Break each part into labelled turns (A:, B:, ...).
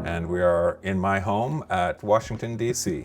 A: and we are in my home at Washington, D.C.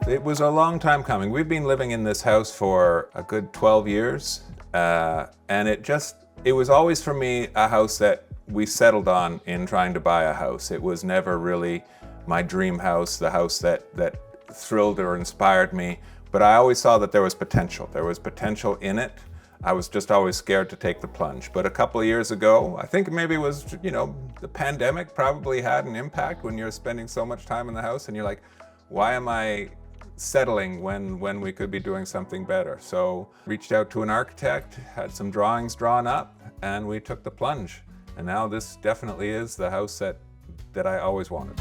A: It was a long time coming. We've been living in this house for a good 12 years, and it was always for me a house that we settled on in trying to buy a house. It was never really my dream house, the house that thrilled or inspired me, but I always saw that there was potential. There was potential in it. I was just always scared to take the plunge. But a couple of years ago, I think maybe it was, the pandemic probably had an impact when you're spending so much time in the house and you're like, why am I settling when we could be doing something better? So reached out to an architect, had some drawings drawn up, and we took the plunge. And now this definitely is the house that I always wanted.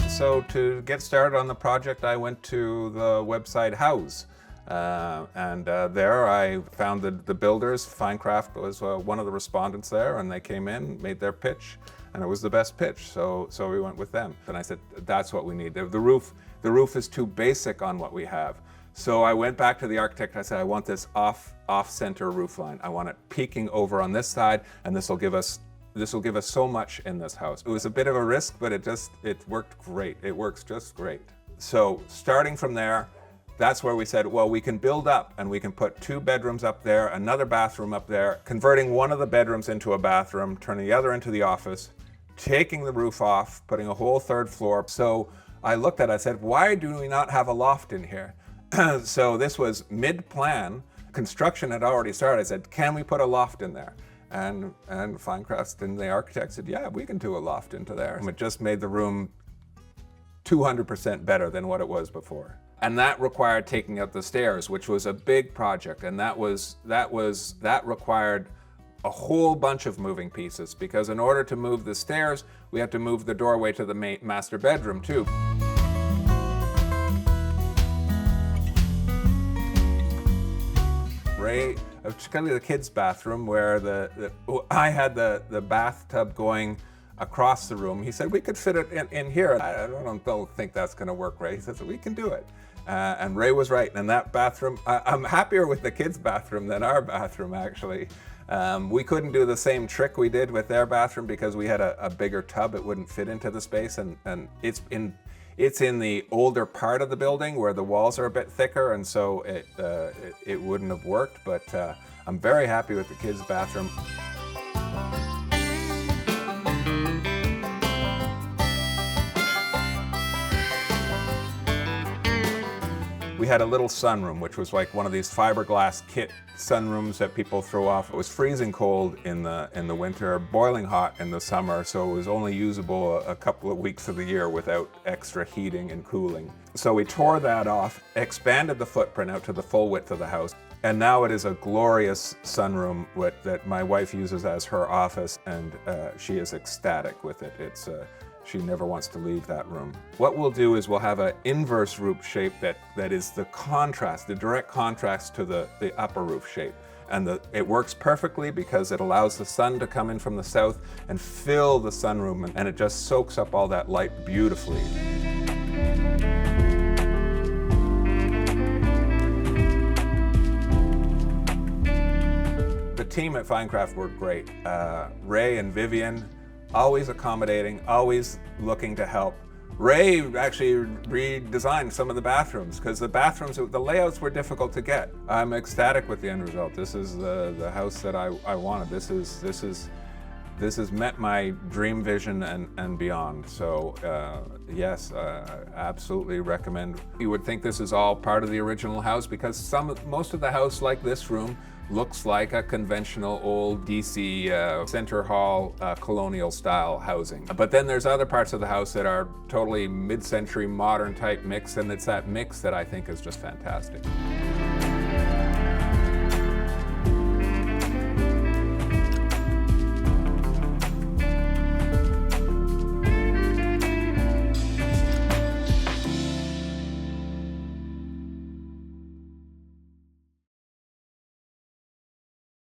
A: So to get started on the project, I went to the website House. And there I found the builders. FineCraft was one of the respondents there, and they came in, made their pitch, and it was the best pitch. So we went with them. And I said, that's what we need. The roof is too basic on what we have. So I went back to the architect. I said, I want this off-center roof line. I want it peeking over on this side, and this will give us so much in this house. It was a bit of a risk, but it worked great. It works just great. So starting from there, that's where we said, well, we can build up and we can put 2 bedrooms up there, another bathroom up there, converting one of the bedrooms into a bathroom, turning the other into the office, taking the roof off, putting a whole 3rd floor. So I looked at it, I said, why do we not have a loft in here? So this was mid-plan. Construction had already started. I said, can we put a loft in there? And FineCraft and the architect said, yeah, we can do a loft into there. And it just made the room 200% better than what it was before. And that required taking out the stairs, which was a big project. And that required a whole bunch of moving pieces, because in order to move the stairs, we had to move the doorway to the master bedroom too. Particularly the kids' bathroom, where I had the bathtub going across the room. He said, we could fit it in here. I don't think that's going to work, Ray. He said, we can do it. And Ray was right. And that bathroom, I'm happier with the kids' bathroom than our bathroom, actually. We couldn't do the same trick we did with their bathroom because we had a bigger tub. It wouldn't fit into the space, and it's in the older part of the building where the walls are a bit thicker, and so it wouldn't have worked, but I'm very happy with the kids' bathroom. We had a little sunroom, which was like one of these fiberglass kit sunrooms that people throw off. It was freezing cold in the winter, boiling hot in the summer, so it was only usable a couple of weeks of the year without extra heating and cooling. So we tore that off, expanded the footprint out to the full width of the house, and now it is a glorious sunroom that my wife uses as her office, and she is ecstatic with it. She never wants to leave that room. What we'll do is we'll have an inverse roof shape that is the direct contrast to the upper roof shape. And it works perfectly because it allows the sun to come in from the south and fill the sunroom, and it just soaks up all that light beautifully. The team at FineCraft worked great. Ray and Vivian, always accommodating, always looking to help. Ray actually redesigned some of the bathrooms because the layouts were difficult to get. I'm ecstatic with the end result. This is the house that I wanted. This has met my dream vision and beyond. So yes, absolutely recommend. You would think this is all part of the original house because most of the house, like this room, looks like a conventional old DC center hall colonial style housing. But then there's other parts of the house that are totally mid-century modern type mix, and it's that mix that I think is just fantastic.